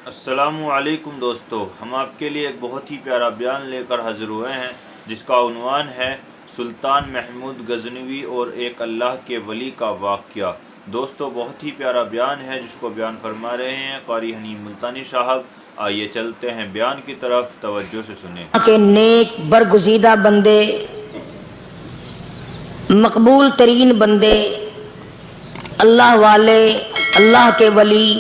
السلام علیکم دوستو، ہم آپ کے لیے ایک بہت ہی پیارا بیان لے کر حاضر ہوئے ہیں جس کا عنوان ہے سلطان محمود غزنوی اور ایک اللہ کے ولی کا واقعہ۔ دوستو بہت ہی پیارا بیان ہے جس کو بیان فرما رہے ہیں قاری حنین ملتانی صاحب۔ آئیے چلتے ہیں بیان کی طرف، توجہ سے سنیں۔ کہ نیک برگزیدہ بندے، مقبول ترین بندے، اللہ والے، اللہ کے ولی،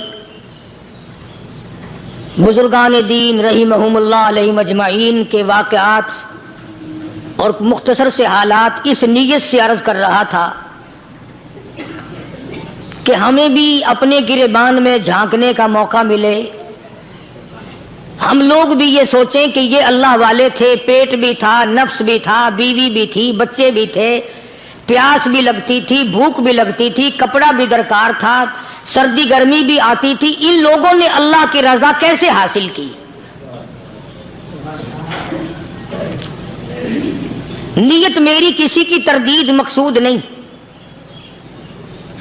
بزرگان دین رحمہم اللہ علیہ مجمعین کے واقعات اور مختصر سے حالات اس نیت سے عرض کر رہا تھا کہ ہمیں بھی اپنے گریبان میں جھانکنے کا موقع ملے، ہم لوگ بھی یہ سوچیں کہ یہ اللہ والے تھے، پیٹ بھی تھا، نفس بھی تھا، بیوی بھی تھی، بچے بھی تھے، پیاس بھی لگتی تھی، بھوک بھی لگتی تھی، کپڑا بھی درکار تھا، سردی گرمی بھی آتی تھی، ان لوگوں نے اللہ کی رضا کیسے حاصل کی؟ نیت میری کسی کی تردید مقصود نہیں،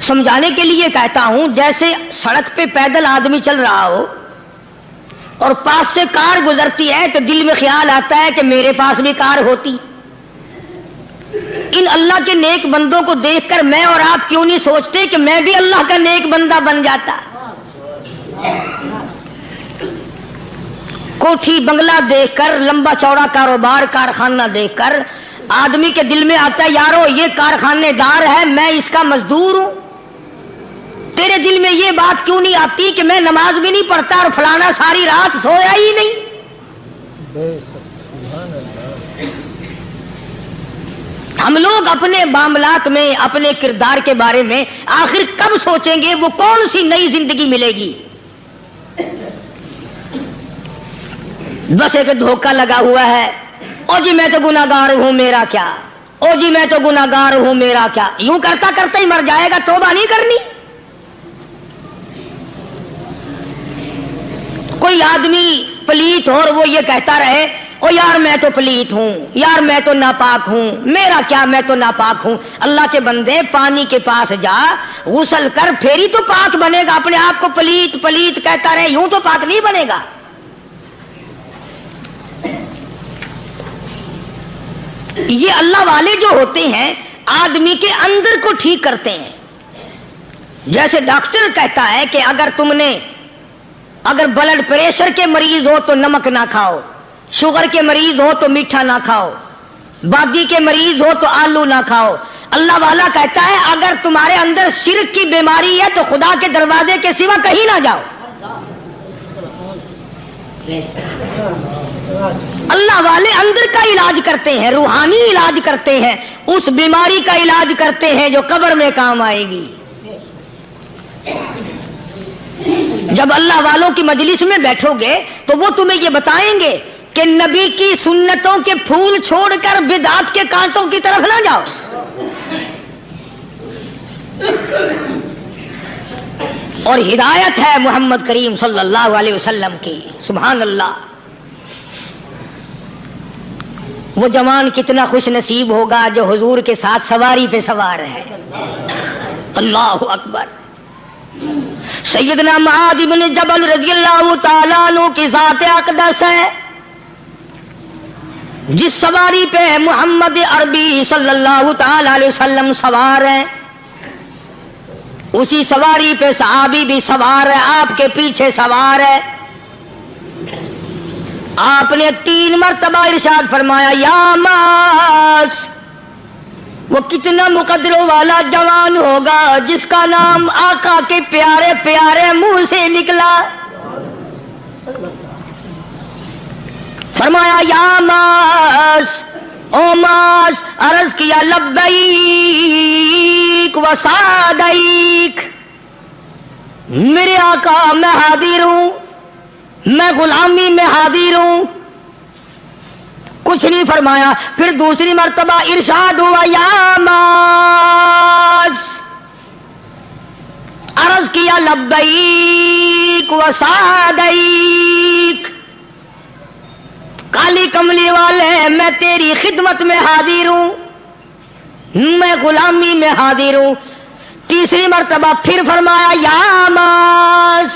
سمجھانے کے لیے کہتا ہوں جیسے سڑک پہ پیدل آدمی چل رہا ہو اور پاس سے کار گزرتی ہے تو دل میں خیال آتا ہے کہ میرے پاس بھی کار ہوتی۔ ان اللہ کے نیک بندوں کو دیکھ کر میں اور آپ کیوں نہیں سوچتے کہ میں بھی اللہ کا نیک بندہ بن جاتا؟ کوٹھی بنگلہ دیکھ کر، لمبا چوڑا کاروبار کارخانہ دیکھ کر آدمی کے دل میں آتا ہے یارو یہ کارخانے دار ہے، میں اس کا مزدور ہوں۔ تیرے دل میں یہ بات کیوں نہیں آتی کہ میں نماز بھی نہیں پڑھتا اور فلانا ساری رات سویا ہی نہیں؟ ہم لوگ اپنے معاملات میں، اپنے کردار کے بارے میں آخر کب سوچیں گے؟ وہ کون سی نئی زندگی ملے گی؟ بس ایک دھوکہ لگا ہوا ہے، او جی میں تو گناہگار ہوں میرا کیا، او جی میں تو گناہگار ہوں میرا کیا، یوں کرتا کرتا ہی مر جائے گا، توبہ نہیں کرنی۔ کوئی آدمی پلیت ہو اور وہ یہ کہتا رہے او یار میں تو پلیت ہوں، یار میں تو ناپاک ہوں، میرا کیا میں تو ناپاک ہوں۔ اللہ کے بندے پانی کے پاس جا، غسل کر، پھر ہی تو پاک بنے گا۔ اپنے آپ کو پلیت پلیت کہتا رہے یوں تو پاک نہیں بنے گا۔ یہ اللہ والے جو ہوتے ہیں آدمی کے اندر کو ٹھیک کرتے ہیں۔ جیسے ڈاکٹر کہتا ہے کہ اگر بلڈ پریشر کے مریض ہو تو نمک نہ کھاؤ، شوگر کے مریض ہو تو میٹھا نہ کھاؤ، بادی کے مریض ہو تو آلو نہ کھاؤ۔ اللہ والا کہتا ہے اگر تمہارے اندر شرک کی بیماری ہے تو خدا کے دروازے کے سوا کہیں نہ جاؤ۔ اللہ والے اندر کا علاج کرتے ہیں، روحانی علاج کرتے ہیں، اس بیماری کا علاج کرتے ہیں جو قبر میں کام آئے گی۔ جب اللہ والوں کی مجلس میں بیٹھو گے تو وہ تمہیں یہ بتائیں گے کہ نبی کی سنتوں کے پھول چھوڑ کر بدعت کے کانٹوں کی طرف نہ جاؤ۔ اور ہدایت ہے محمد کریم صلی اللہ علیہ وسلم کی، سبحان اللہ۔ وہ جوان کتنا خوش نصیب ہوگا جو حضور کے ساتھ سواری پہ سوار ہے۔ اللہ اکبر۔ سیدنا معاذ بن جبل رضی اللہ تعالیٰ عنہ کی ذات اقدس ہے، جس سواری پہ محمد عربی صلی اللہ تعالی علیہ وسلم سوار ہیں، اسی سواری پہ صحابی بھی سوار ہے، آپ کے پیچھے سوار ہے۔ آپ نے 3 مرتبہ ارشاد فرمایا یا معاذ، وہ کتنا مقدروں والا جوان ہوگا جس کا نام آقا کے پیارے پیارے منہ سے نکلا۔ فرمایا یا معاذ، او معاذ، عرض کیا لبیک و سعدیک، میرے آقا میں حاضر ہوں، میں غلامی میں حاضر ہوں۔ کچھ نہیں فرمایا، پھر دوسری مرتبہ ارشاد ہوا یا معاذ، عرض کیا لبیک و سعدیک، کالی کملی والے میں تیری خدمت میں حاضر ہوں، میں غلامی میں حاضر ہوں۔ تیسری مرتبہ پھر فرمایا یا معاذ،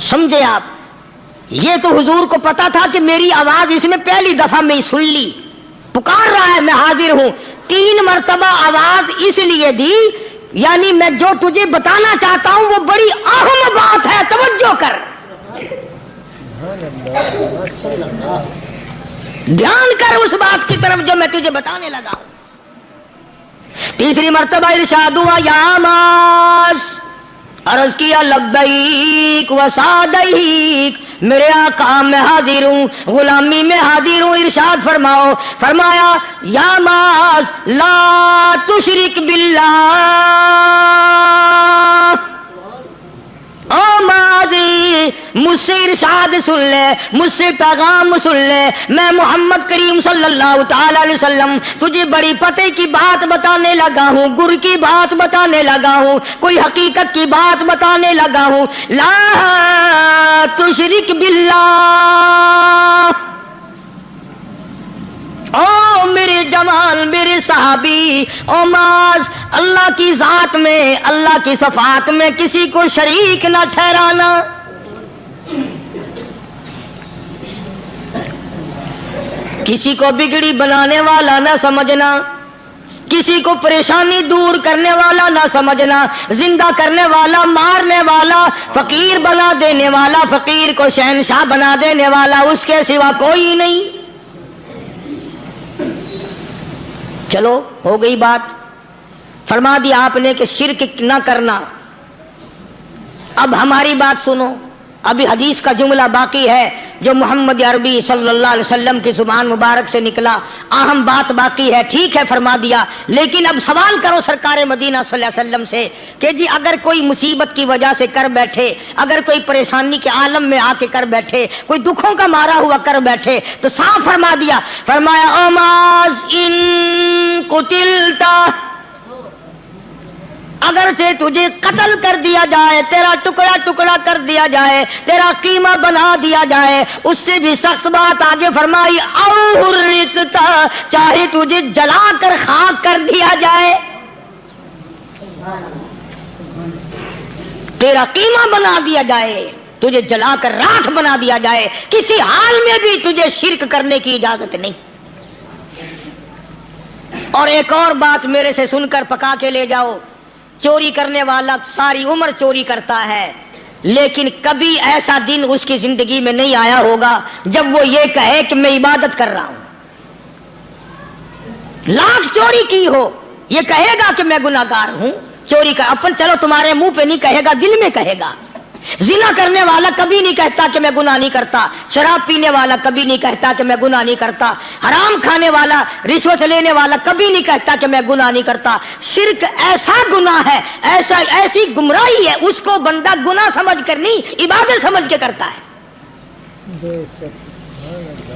سمجھے آپ؟ یہ تو حضور کو پتا تھا کہ میری آواز اس نے پہلی دفعہ میں سن لی، پکار رہا ہے میں حاضر ہوں. 3 مرتبہ آواز اس لیے دی، یعنی میں جو تجھے بتانا چاہتا ہوں وہ بڑی اہم بات ہے، توجہ کر، دھیان کر اس بات کی طرف جو میں تجھے بتانے لگا ہوں. تیسری مرتبہ ارشاد ہوا یا معاذ، عرض کیا لبیک و سعدیک، میرے آقا میں حاضر ہوں، غلامی میں حاضر ہوں. ارشاد فرماؤ، فرمایا یا معاذ لا تشرک باللہ، او ماضی مجھ سے ارشاد سن لے، مجھ سے پیغام سن لے، میں محمد کریم صلی اللہ تعالی علیہ وسلم تجھے بڑی پتے کی بات بتانے لگا ہوں، گر کی بات بتانے لگا ہوں، کوئی حقیقت کی بات بتانے لگا ہوں. لا تشرک باللہ، او میرے جمال میرے صحابی، او معاذ اللہ کی ذات میں، اللہ کی صفات میں کسی کو شریک نہ ٹھہرانا. کسی کو بگڑی بنانے والا نہ سمجھنا، کسی کو پریشانی دور کرنے والا نہ سمجھنا، زندہ کرنے والا، مارنے والا، فقیر بنا دینے والا، فقیر کو شہنشاہ بنا دینے والا اس کے سوا کوئی نہیں. چلو ہو گئی بات، فرما دیا آپ نے کہ شرک نہ کرنا. اب ہماری بات سنو، ابھی حدیث کا جملہ باقی ہے جو محمد عربی صلی اللہ علیہ وسلم کی زبان مبارک سے نکلا، اہم بات باقی ہے. ٹھیک ہے فرما دیا، لیکن اب سوال کرو سرکار مدینہ صلی اللہ علیہ وسلم سے کہ جی اگر کوئی مصیبت کی وجہ سے کر بیٹھے، اگر کوئی پریشانی کے عالم میں آ کے کر بیٹھے، کوئی دکھوں کا مارا ہوا کر بیٹھے، تو صاف فرما دیا، فرمایا او معاذ ان قتلتا، اگرچہ تجھے قتل کر دیا جائے، تیرا ٹکڑا ٹکڑا کر دیا جائے، تیرا قیمہ بنا دیا جائے، اس سے بھی سخت بات آگے فرمائی او حرقتا، چاہے تجھے جلا کر خاک کر دیا جائے، تیرا قیمہ بنا دیا جائے، تجھے جلا کر راکھ بنا دیا جائے، کسی حال میں بھی تجھے شرک کرنے کی اجازت نہیں. اور ایک اور بات میرے سے سن کر پکا کے لے جاؤ، چوری کرنے والا ساری عمر چوری کرتا ہے، لیکن کبھی ایسا دن اس کی زندگی میں نہیں آیا ہوگا جب وہ یہ کہے کہ میں عبادت کر رہا ہوں. لاکھ چوری کی ہو یہ کہے گا کہ میں گناہگار ہوں، چوری کر اپن چلو تمہارے منہ پہ نہیں کہے گا، دل میں کہے گا. زنا کرنے والا کبھی نہیں کہتا کہ میں گناہ نہیں کرتا، شراب پینے والا کبھی نہیں کہتا کہ میں گناہ نہیں کرتا، حرام کھانے والا، رشوت لینے والا کبھی نہیں کہتا کہ میں گناہ نہیں کرتا. شرک ایسا گناہ ہے، ایسی گمراہی ہے، اس کو بندہ گناہ سمجھ کر نہیں عبادت سمجھ کے کرتا ہے.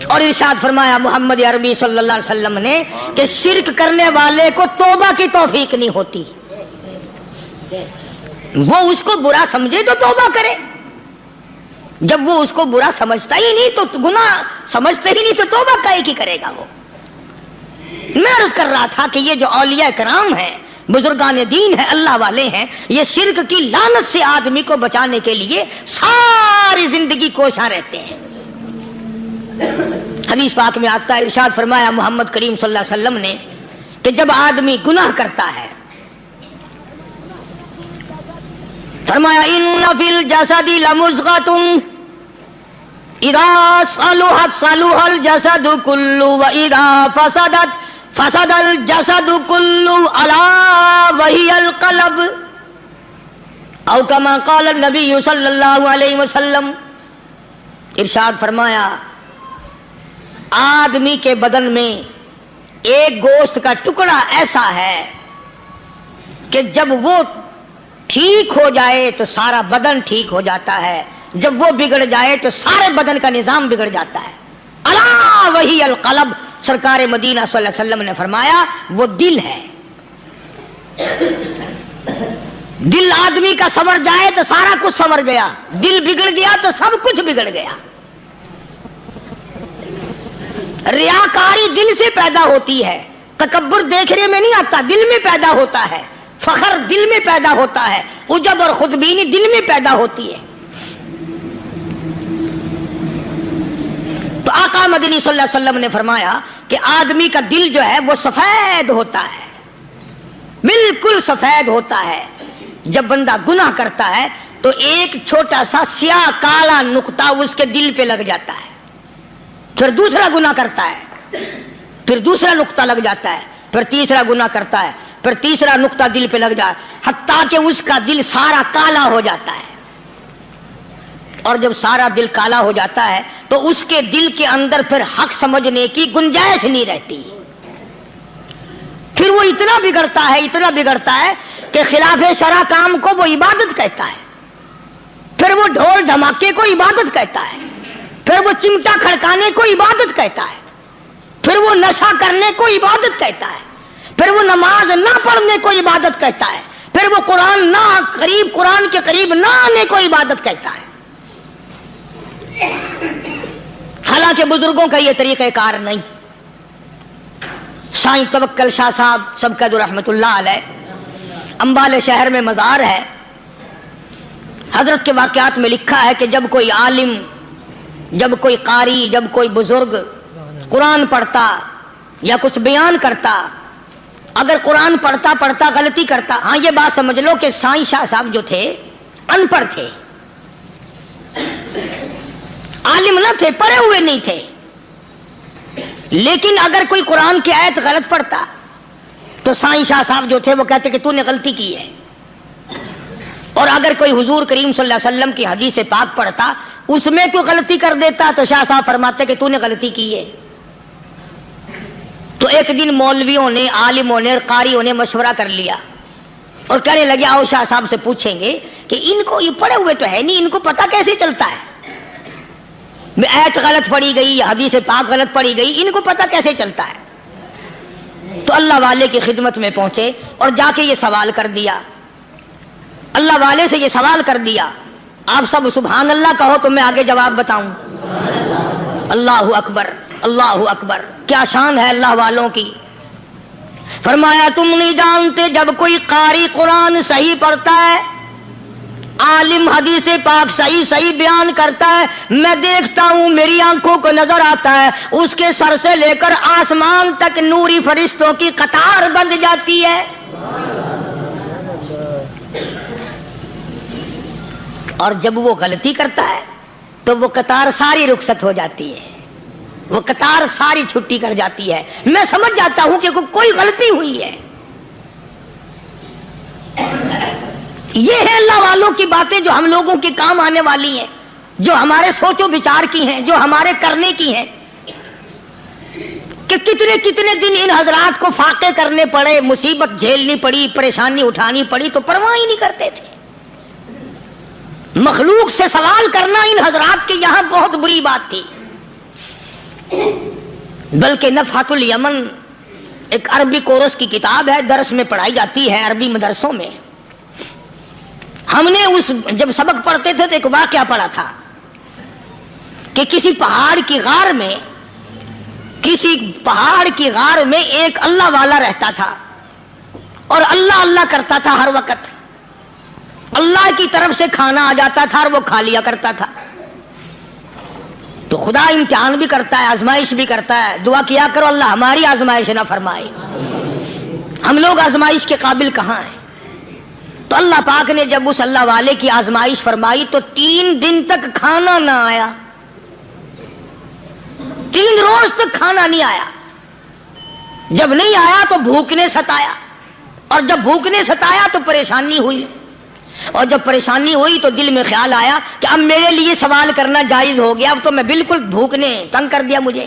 اور ارشاد فرمایا محمد عربی صلی اللہ علیہ وسلم نے کہ شرک کرنے والے کو توبہ کی توفیق نہیں ہوتی. وہ اس کو برا سمجھے تو توبہ کرے، جب وہ اس کو برا سمجھتا ہی نہیں تو گناہ سمجھتا ہی نہیں تو توبہ کائے کی کرے گا. وہ میں عرض کر رہا تھا کہ یہ جو اولیاء کرام ہیں، بزرگان دین ہیں، اللہ والے ہیں، یہ شرک کی لعنت سے آدمی کو بچانے کے لیے ساری زندگی کوشاں رہتے ہیں. حدیث پاک میں آتا ہے، ارشاد فرمایا محمد کریم صلی اللہ علیہ وسلم نے کہ جب آدمی گناہ کرتا ہے، فرمایا ان فی الجسد لمضغۃ اذا صلحت صلح الجسد کلہ واذا فسدت فسد الجسد کلہ الا وہی القلب، او کما قال النبی صلی اللہ علیہ وسلم. ارشاد فرمایا آدمی کے بدن میں ایک گوشت کا ٹکڑا ایسا ہے کہ جب وہ ٹھیک ہو جائے تو سارا بدن ٹھیک ہو جاتا ہے، جب وہ بگڑ جائے تو سارے بدن کا نظام بگڑ جاتا ہے. الا وہی القلب، سرکار مدینہ صلی اللہ علیہ وسلم نے فرمایا وہ دل ہے. دل آدمی کا سنور جائے تو سارا کچھ سنور گیا، دل بگڑ گیا تو سب کچھ بگڑ گیا. ریاکاری دل سے پیدا ہوتی ہے، تکبر دیکھنے میں نہیں آتا، دل میں پیدا ہوتا ہے. فخر دل میں پیدا ہوتا ہے، عجب اور خودبینی دل میں پیدا ہوتی ہے. تو آقا مدنی صلی اللہ علیہ وسلم نے فرمایا کہ آدمی کا دل جو ہے وہ سفید ہوتا ہے، بالکل سفید ہوتا ہے۔ جب بندہ گناہ کرتا ہے تو ایک چھوٹا سا سیاہ کالا نقطہ اس کے دل پہ لگ جاتا ہے، پھر دوسرا گناہ کرتا ہے، پھر دوسرا نقطہ لگ جاتا ہے، پھر تیسرا گناہ کرتا ہے، پھر تیسرا نقطہ دل پہ لگ جاتا ہے، حتیٰ کہ اس کا دل سارا کالا ہو جاتا ہے۔ اور جب سارا دل کالا ہو جاتا ہے تو اس کے دل کے اندر پھر حق سمجھنے کی گنجائش نہیں رہتی، پھر وہ اتنا بگڑتا ہے کہ خلاف شرع کام کو وہ عبادت کہتا ہے، پھر وہ ڈھول دھماکے کو عبادت کہتا ہے، پھر وہ چمٹا کھڑکانے کو عبادت کہتا ہے، پھر وہ نشہ کرنے کو عبادت کہتا ہے، پھر وہ نماز نہ پڑھنے کو عبادت کہتا ہے، پھر وہ قرآن کے قریب نہ آنے کو عبادت کہتا ہے۔ حالانکہ بزرگوں کا یہ طریقہ کار نہیں۔ سائیں توکل شاہ صاحب سبقت رحمت اللہ علیہ، امبالے شہر میں مزار ہے، حضرت کے واقعات میں لکھا ہے کہ جب کوئی عالم، جب کوئی قاری، جب کوئی بزرگ قرآن پڑھتا یا کچھ بیان کرتا، اگر قرآن پڑھتا غلطی کرتا، ہاں یہ بات سمجھ لو کہ سائیں شاہ صاحب جو تھے ان پڑھ تھے، عالم نہ تھے، پڑھے ہوئے نہیں تھے، لیکن اگر کوئی قرآن کی آیت غلط پڑھتا تو سائیں شاہ صاحب جو تھے وہ کہتے کہ تو نے غلطی کی ہے، اور اگر کوئی حضور کریم صلی اللہ علیہ وسلم کی حدیث پاک پڑھتا اس میں کوئی غلطی کر دیتا تو شاہ صاحب فرماتے کہ تو نے غلطی کی ہے۔ تو ایک دن مولویوں نے، عالموں نے، قاریوں نے مشورہ کر لیا اور کہنے لگے آؤ شاہ صاحب سے پوچھیں گے کہ ان کو، یہ پڑھے ہوئے تو ہے نہیں، ان کو پتہ کیسے چلتا ہے، آیت غلط پڑھی گئی یا حدیث پاک غلط پڑھی گئی، ان کو پتہ کیسے چلتا ہے؟ تو اللہ والے کی خدمت میں پہنچے اور جا کے یہ سوال کر دیا، اللہ والے سے یہ سوال کر دیا۔ آپ سب سبحان اللہ کہو تو میں آگے جواب بتاؤں۔ اللہ اکبر، اللہ اکبر، کیا شان ہے اللہ والوں کی۔ فرمایا تم نہیں جانتے جب کوئی قاری قرآن صحیح پڑھتا ہے، عالم حدیث پاک صحیح بیان کرتا ہے، میں دیکھتا ہوں، میری آنکھوں کو نظر آتا ہے، اس کے سر سے لے کر آسمان تک نوری فرشتوں کی قطار بند جاتی ہے، اور جب وہ غلطی کرتا ہے تو وہ قطار ساری رخصت ہو جاتی ہے، وہ قطار ساری چھٹی کر جاتی ہے، میں سمجھ جاتا ہوں کہ کوئی غلطی ہوئی ہے۔ یہ ہے اللہ والوں کی باتیں جو ہم لوگوں کے کام آنے والی ہیں، جو ہمارے سوچ و بچار کی ہیں، جو ہمارے کرنے کی ہیں، کہ کتنے دن ان حضرات کو فاقے کرنے پڑے، مصیبت جھیلنی پڑی، پریشانی اٹھانی پڑی تو پرواہ ہی نہیں کرتے تھے۔ مخلوق سے سوال کرنا ان حضرات کے یہاں بہت بری بات تھی، بلکہ نفحۃ الیمن ایک عربی کورس کی کتاب ہے، درس میں پڑھائی جاتی ہے عربی مدرسوں میں۔ ہم نے جب سبق پڑھتے تھے تو ایک واقعہ پڑھا تھا کہ کسی پہاڑ کی غار میں ایک اللہ والا رہتا تھا اور اللہ اللہ کرتا تھا، ہر وقت اللہ کی طرف سے کھانا آ جاتا تھا اور وہ کھا لیا کرتا تھا۔ تو خدا امتحان بھی کرتا ہے، آزمائش بھی کرتا ہے، دعا کیا کرو اللہ ہماری آزمائش نہ فرمائے، ہم لوگ آزمائش کے قابل کہاں ہیں۔ تو اللہ پاک نے جب اس اللہ والے کی آزمائش فرمائی تو 3 دن تک کھانا نہ آیا، 3 روز تک کھانا نہیں آیا۔ جب نہیں آیا تو بھوک نے ستایا، اور جب بھوک نے ستایا تو پریشانی ہوئی، اور جب پریشانی ہوئی تو دل میں خیال آیا کہ اب میرے لیے سوال کرنا جائز ہو گیا، اب تو میں بالکل بھوک نے تنگ کر دیا مجھے۔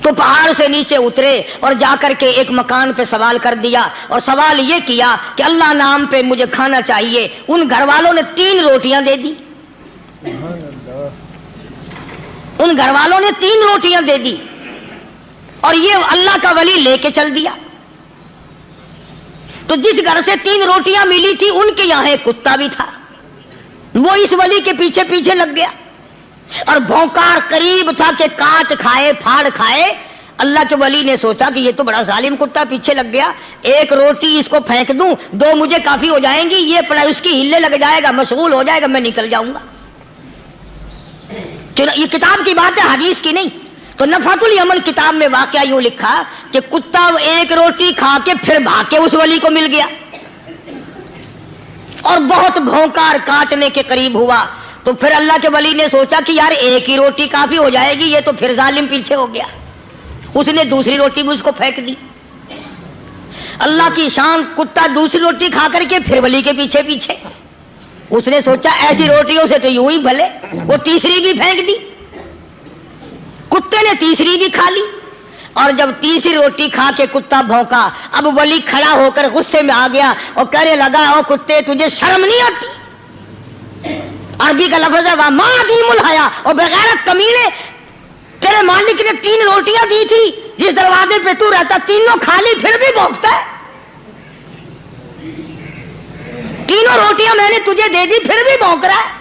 تو پہاڑ سے نیچے اترے اور جا کر کے ایک مکان پہ سوال کر دیا، اور سوال یہ کیا کہ اللہ نام پہ مجھے کھانا چاہیے۔ ان گھر والوں نے 3 روٹیاں دے دی، ان گھر والوں نے 3 روٹیاں دے دی، اور یہ اللہ کا ولی لے کے چل دیا۔ تو جس گھر سے 3 روٹیاں ملی تھی ان کے یہاں ایک کتا بھی تھا، وہ اس ولی کے پیچھے پیچھے لگ گیا اور بھونکار قریب تھا کہ کاٹ کھائے، پھاڑ کھائے۔ اللہ کے ولی نے سوچا کہ یہ تو بڑا ظالم کتا پیچھے لگ گیا، 1 روٹی اس کو پھینک دوں، 2 مجھے کافی ہو جائیں گی، یہ اس کی ہلے لگ جائے گا، مشغول ہو جائے گا، میں نکل جاؤں گا۔ یہ کتاب کی بات ہے، حدیث کی نہیں۔ تو نفحۃ الیمن کتاب میں واقعہ یوں لکھا کہ کتا ایک روٹی کھا کے پھر بھاگ کے اس ولی کو مل گیا اور بہت بھونکا اور کاٹنے کے قریب ہوا۔ تو پھر اللہ کے ولی نے سوچا کہ یار ایک ہی روٹی کافی ہو جائے گی، یہ تو پھر ظالم پیچھے ہو گیا۔ اس نے دوسری روٹی بھی اس کو پھینک دی۔ اللہ کی شان، کتا دوسری روٹی کھا کر کے پھر ولی کے پیچھے پیچھے۔ اس نے سوچا ایسی روٹیوں سے تو یوں ہی بھلے، وہ تیسری بھی پھینک دی۔ کتے نے تیسری بھی کھا لی، اور جب تیسری روٹی کھا کے کتا بھونکا، اب ولی کھڑا ہو کر غصے میں آ گیا اور کہنے لگا او کتے تجھے شرم نہیں آتی؟ عربی کا لفظ ہے وَمَا عَدِيمُ الْحَيَا، اور بغیرت کمینے، تیرے مالک نے 3 روٹیاں دی تھی، جس دروازے پہ تو رہتا تینوں کھا لی پھر بھی بھونکتا ہے؟ 3 روٹیاں میں نے تجھے دے دی پھر بھی بھونک رہا ہے؟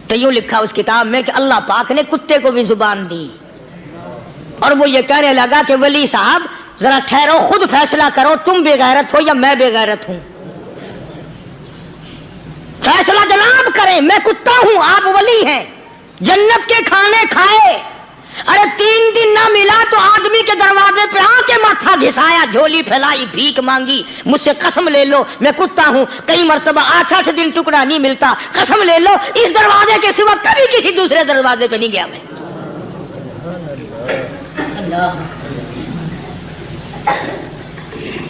تو یوں لکھا اس کتاب میں کہ اللہ پاک نے کتے کو بھی زبان دی، اور وہ یہ کہنے لگا کہ ولی صاحب ذرا ٹھہرو، خود فیصلہ کرو، تم بے غیرت ہو یا میں بے غیرت ہوں؟ فیصلہ جناب کریں، میں کتا ہوں، آپ ولی ہیں، جنت کے کھانے کھائے، ارے 3 دن نہ ملا تو آدمی کے دروازے پہ آ کے ماتھا گھسایا، جھولی پھیلائی، بھیک مانگی، مجھ سے قسم لے لو میں کتا ہوں، کئی مرتبہ 8 دن ٹکڑا نہیں ملتا، قسم لے لو اس دروازے کے سوا کبھی کسی دوسرے دروازے پہ نہیں گیا میں۔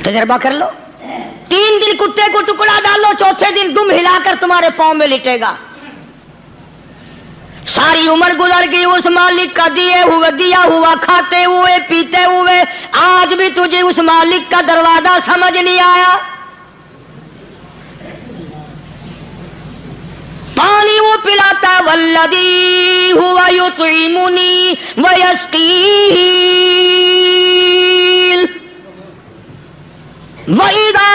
تجربہ کر لو، 3 دن کتے کو ٹکڑا ڈالو، چوتھے دن دم ہلا کر تمہارے پاؤں میں لٹے گا۔ ساری عمر گزر گئی اس مالک کا دیا ہوا کھاتے ہوئے پیتے ہوئے، آج بھی تجھے اس مالک کا دروازہ سمجھ نہیں آیا۔ پانی وہ پلاتا والذی ہوا یطعمنی ویسقین وَإِذَا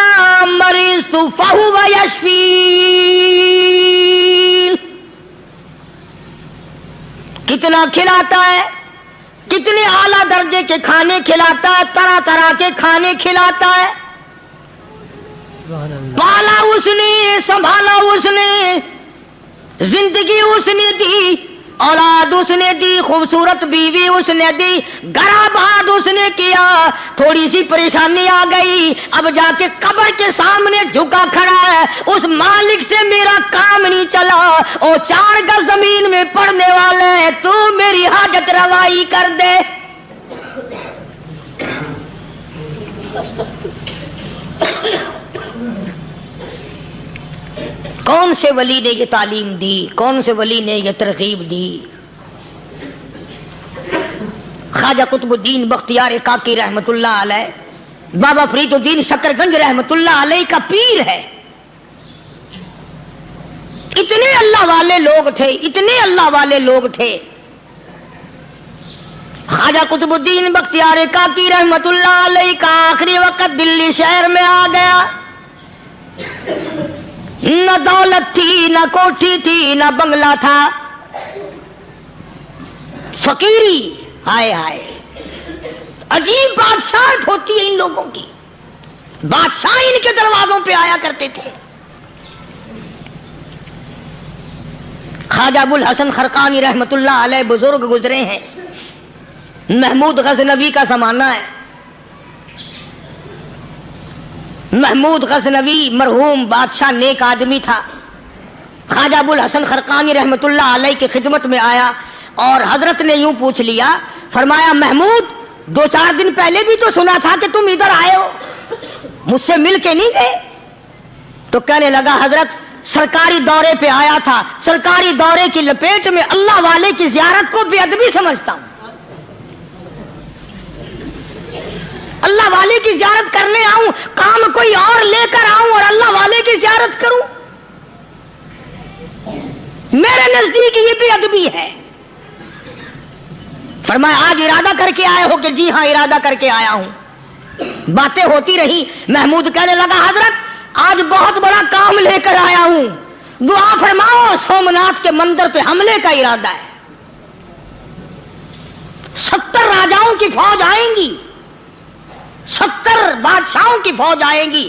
مَرِضْتُ فَهُوَ يَشْفِينِ۔ کتنا کھلاتا ہے، کتنے اعلیٰ درجے کے کھانے کھلاتا ہے، طرح طرح کے کھانے کھلاتا ہے، پالا اس نے، سنبھالا اس نے، زندگی اس نے دی، اولاد اس نے دی، خوبصورت بیوی اس نے دی، گھر آباد اس نے کیا، تھوڑی سی پریشانی آ گئی، اب جا کے قبر کے سامنے جھکا کھڑا ہے، اس مالک سے میرا کام نہیں چلا، او 4 گز زمین میں پڑنے والے، تو میری حاجت روائی کر دے۔ کون سے ولی نے یہ تعلیم دی، کون سے ولی نے یہ ترغیب دی؟ خواجہ قطب الدین بختیار کاکی رحمت اللہ علیہ، بابا فرید الدین شکر گنج رحمت اللہ علیہ کا پیر ہے۔ اتنے اللہ والے لوگ تھے، اتنے اللہ والے لوگ تھے۔ خواجہ قطب الدین بختیار کاکی رحمت اللہ علیہ کا آخری وقت دلی شہر میں آ گیا، نہ دولت تھی، نہ کوٹھی تھی، نہ بنگلہ تھا، فقیری، ہائے ہائے، عجیب بادشاہت ہوتی ہے ان لوگوں کی، بادشاہ ان کے دروازوں پہ آیا کرتے تھے۔ خواجہ ابو الحسن خرقانی رحمت اللہ علیہ بزرگ گزرے ہیں، محمود غزنوی کا زمانہ ہے۔ محمود غزنوی مرحوم بادشاہ نیک آدمی تھا۔ خواجہ ابو الحسن خرقانی رحمت اللہ علیہ کی خدمت میں آیا اور حضرت نے یوں پوچھ لیا، فرمایا محمود 2-4 دن پہلے بھی تو سنا تھا کہ تم ادھر آئے ہو، مجھ سے مل کے نہیں گئے؟ تو کہنے لگا حضرت سرکاری دورے پہ آیا تھا، سرکاری دورے کی لپیٹ میں اللہ والے کی زیارت کو بے ادبی سمجھتا ہوں، اللہ والے کی زیارت کرنے آؤں، کام کوئی اور لے کر آؤں اور اللہ والے کی زیارت کروں؟ میرے نزدیک یہ بے ادبی ہے۔ فرمایا آج ارادہ کر کے آئے ہو؟ کہ جی ہاں ارادہ کر کے آیا ہوں۔ باتیں ہوتی رہی، محمود کہنے لگا حضرت آج بہت بڑا کام لے کر آیا ہوں، دعا فرماؤ، سومناتھ کے مندر پہ حملے کا ارادہ ہے، 70 راجاؤں کی فوج آئیں گی، 70 بادشاہوں کی فوج آئے گی،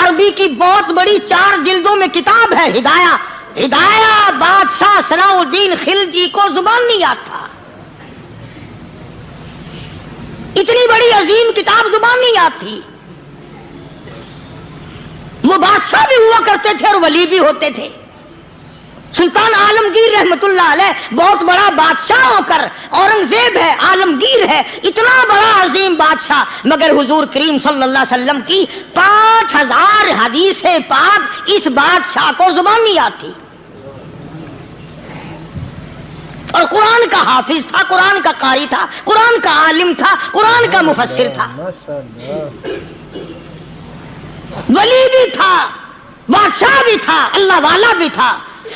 عربی کی بہت بڑی 4 جلدوں میں کتاب ہے ہدایہ. ہدایہ بادشاہ صلاح الدین خلجی کو زبان نہیں آتا. اتنی بڑی عظیم کتاب زبان نہیں آتی. وہ بادشاہ بھی ہوا کرتے تھے اور ولی بھی ہوتے تھے. سلطان عالمگیر رحمت اللہ علیہ بہت بڑا بادشاہ ہو کر، اورنگزیب ہے، عالمگیر ہے، اتنا بڑا عظیم بادشاہ، مگر حضور کریم صلی اللہ علیہ وسلم کی 5000 حدیث پاک اس بادشاہ کو زبان نہیں آتی. اور قرآن کا حافظ تھا، قرآن کا قاری تھا، قرآن کا عالم تھا، قرآن کا مفسر تھا، ولی بھی تھا، بادشاہ بھی تھا، اللہ والا بھی تھا.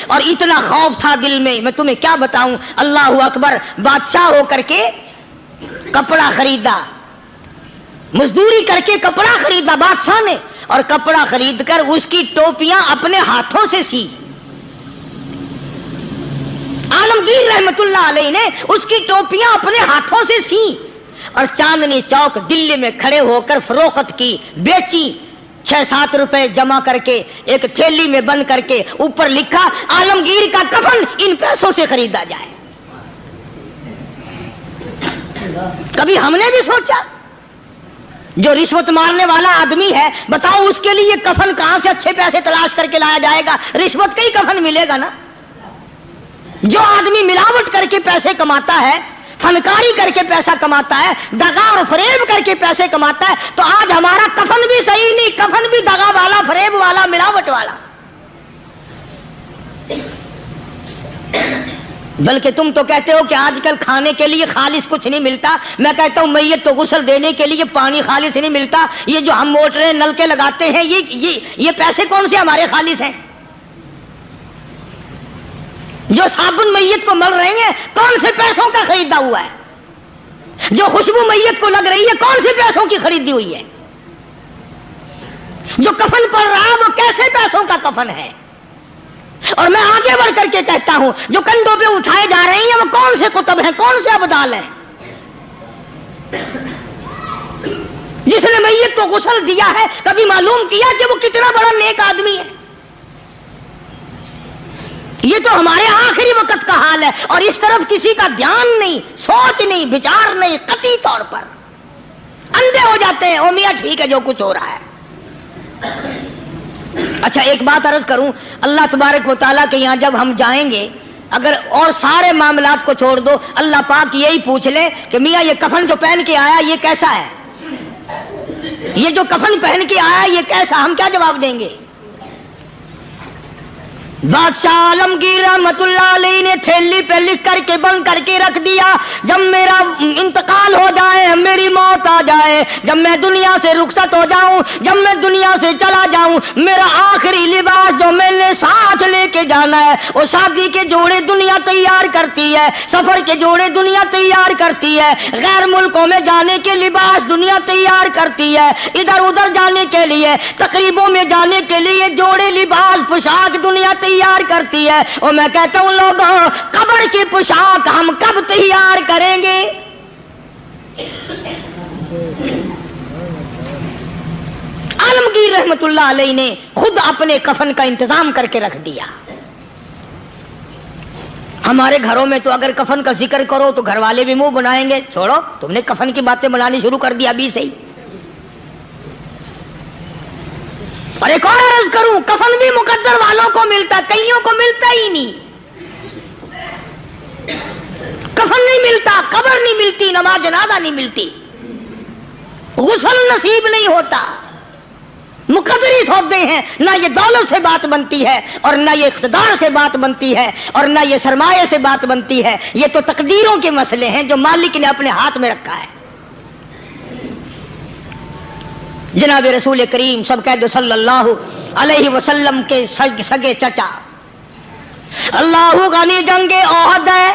اور اتنا خوف تھا دل میں تمہیں کیا بتاؤں. اللہ اکبر. بادشاہ ہو کر کے کپڑا خریدا، مزدوری کر کے کپڑا خریدا بادشاہ نے، اور کپڑا خرید کر اس کی ٹوپیاں اپنے ہاتھوں سے سی. عالمگیر رحمت اللہ علیہ نے اس کی ٹوپیاں اپنے ہاتھوں سے سی اور چاندنی چوک دلی میں کھڑے ہو کر فروخت کی، بیچی. 6-7 روپے جمع کر کے ایک تھیلی میں بند کر کے اوپر لکھا عالمگیر کا کفن ان پیسوں سے خریدا جائے. کبھی ہم نے بھی سوچا جو رشوت مارنے والا آدمی ہے، بتاؤ اس کے لیے کفن کہاں سے اچھے پیسے تلاش کر کے لایا جائے گا؟ رشوت کا ہی کفن ملے گا نا. جو آدمی ملاوٹ کر کے پیسے کماتا ہے، فنکاری کر کے پیسہ کماتا ہے، دغا اور فریب کر کے پیسے کماتا ہے، تو آج ہمارا کفن بھی صحیح نہیں، کفن بھی دغا والا، فریب والا، ملاوٹ والا. بلکہ تم تو کہتے ہو کہ آج کل کھانے کے لیے خالص کچھ نہیں ملتا. میں کہتا ہوں میت کو غسل دینے کے لیے پانی خالص نہیں ملتا. یہ جو ہم موٹریں نل کے لگاتے ہیں، یہ پیسے کون سے ہمارے خالص ہیں؟ جو صابن میت کو مل رہے ہیں کون سے پیسوں کا خریدا ہوا ہے؟ جو خوشبو میت کو لگ رہی ہے کون سے پیسوں کی خریدی ہوئی ہے؟ جو کفن پڑ رہا ہے وہ کیسے پیسوں کا کفن ہے؟ اور میں آگے بڑھ کر کے کہتا ہوں جو کندھوں پہ اٹھائے جا رہے ہیں وہ کون سے کتب ہیں، کون سے ابدال ہیں؟ جس نے میت کو غسل دیا ہے کبھی معلوم کیا کہ وہ کتنا بڑا نیک آدمی ہے؟ یہ تو ہمارے آخری وقت کا حال ہے، اور اس طرف کسی کا دھیان نہیں، سوچ نہیں، بچار نہیں. قطعی طور پر اندھے ہو جاتے ہیں. او میاں ٹھیک ہے جو کچھ ہو رہا ہے. اچھا ایک بات عرض کروں، اللہ تبارک و تعالیٰ کے یہاں جب ہم جائیں گے، اگر اور سارے معاملات کو چھوڑ دو، اللہ پاک یہی پوچھ لے کہ میاں یہ کفن جو پہن کے آیا یہ کیسا ہے؟ یہ جو کفن پہن کے آیا یہ کیسا؟ ہم کیا جواب دیں گے؟ بادشاہ عالمگیر رحمت اللہ علیہ نے تھیلی پہ لکھ کر کے بند کر کے رکھ دیا، جب میرا انتقال ہو جائے، میری موت آ جائے، جب میں دنیا سے رخصت ہو جاؤں، جب میں دنیا سے چلا جاؤں، میرا آخری لباس جو میں نے ساتھ لے کے جانا ہے، وہ شادی کے جوڑے دنیا تیار کرتی ہے، سفر کے جوڑے دنیا تیار کرتی ہے، غیر ملکوں میں جانے کے لباس دنیا تیار کرتی ہے، ادھر ادھر جانے کے لیے، تقریبوں میں جانے کے لیے جوڑے لباس پوشاک دنیا تیار کرتی ہے. اور میں کہتا ہوں لوگوں، قبر کی پوشاک ہم کب تیار کریں گے؟ عالمگیر رحمت اللہ علیہ نے خود اپنے کفن کا انتظام کر کے رکھ دیا. ہمارے گھروں میں تو اگر کفن کا ذکر کرو تو گھر والے بھی منہ بنائیں گے، چھوڑو تم نے کفن کی باتیں بنانی شروع کر دی ابھی سے ہی. اور ایک اور عرض کروں، کفن بھی مقدر والوں کو ملتا، کئیوں کو ملتا ہی نہیں. کفن نہیں ملتا، قبر نہیں ملتی، نماز جنازہ نہیں ملتی، غسل نصیب نہیں ہوتا. مقدری سودے ہیں، نہ یہ دولت سے بات بنتی ہے، اور نہ یہ اقتدار سے بات بنتی ہے، اور نہ یہ سرمایہ سے بات بنتی ہے. یہ تو تقدیروں کے مسئلے ہیں جو مالک نے اپنے ہاتھ میں رکھا ہے. جناب رسول کریم سب کہہ دو صلی اللہ علیہ وسلم کے سگے چچا، اللہ غنی جنگ احد ہے،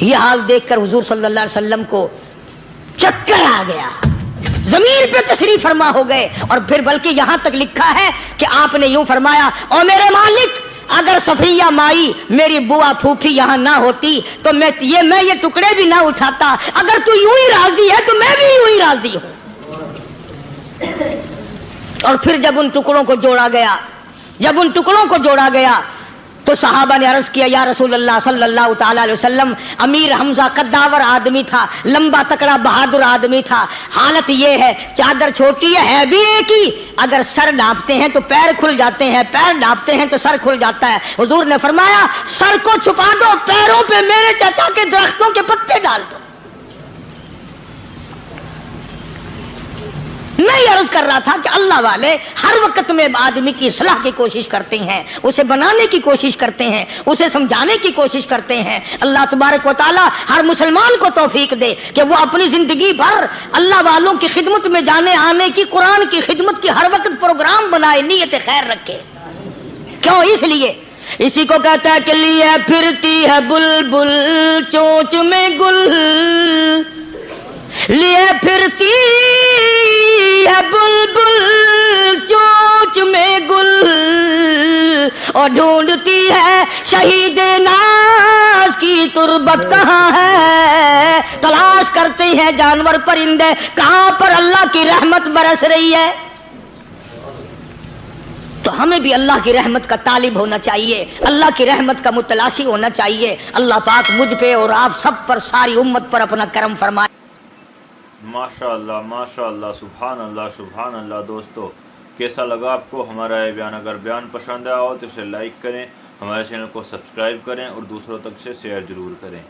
یہ حال دیکھ کر حضور صلی اللہ علیہ وسلم کو چکر آ گیا، زمین پہ تشریف فرما ہو گئے، اور پھر بلکہ یہاں تک لکھا ہے کہ آپ نے یوں فرمایا، او میرے مالک، اگر صفیہ مائی میری بوا پھوپھی یہاں نہ ہوتی تو میں یہ ٹکڑے بھی نہ اٹھاتا، اگر تو یوں ہی راضی ہے تو میں بھی یوں ہی راضی ہوں۔ اور پھر جب ان ٹکڑوں کو جوڑا گیا تو صحابہ نے عرض کیا، یا رسول اللہ صلی اللہ تعالی علیہ وسلم، امیر حمزہ قداور آدمی تھا، لمبا تکڑا بہادر آدمی تھا، حالت یہ ہے چادر چھوٹی ہے بھی ایک ہی، اگر سر ڈھانپتے ہیں تو پیر کھل جاتے ہیں، پیر ڈھانپتے ہیں تو سر کھل جاتا ہے۔ حضور نے فرمایا، سر کو چھپا دو، پیروں پہ میرے چچا کے درختوں کے پتے ڈال دو۔ میں یہ عرض کر رہا تھا کہ اللہ والے ہر وقت میں آدمی کی اصلاح کی کوشش کرتے ہیں، اسے بنانے کی کوشش کرتے ہیں، اسے سمجھانے کی کوشش کرتے ہیں۔ اللہ تبارک و تعالی ہر مسلمان کو توفیق دے کہ وہ اپنی زندگی بھر اللہ والوں کی خدمت میں جانے آنے کی، قرآن کی خدمت کی ہر وقت پروگرام بنائے، نیت خیر رکھے۔ کیوں؟ اس لیے، اسی کو کہتا ہے کہ لیے پھرتی ہے بلبل چونچ میں گل، لیے پھرتی ہے بلبل چونچ میں گل، اور ڈھونڈتی ہے شہید ناز کی تربت کہاں ہے، تلاش کرتے ہیں جانور پرندے کہاں پر اللہ کی رحمت برس رہی ہے۔ تو ہمیں بھی اللہ کی رحمت کا طالب ہونا چاہیے، اللہ کی رحمت کا متلاشی ہونا چاہیے۔ اللہ پاک مجھ پہ اور آپ سب پر، ساری امت پر اپنا کرم فرمائے۔ ماشاء اللہ، سبحان اللہ۔ دوستو، کیسا لگا آپ کو ہمارا یہ بیان؟ اگر بیان پسند آیا ہو تو اسے لائک کریں، ہمارے چینل کو سبسکرائب کریں اور دوسروں تک سے شیئر ضرور کریں۔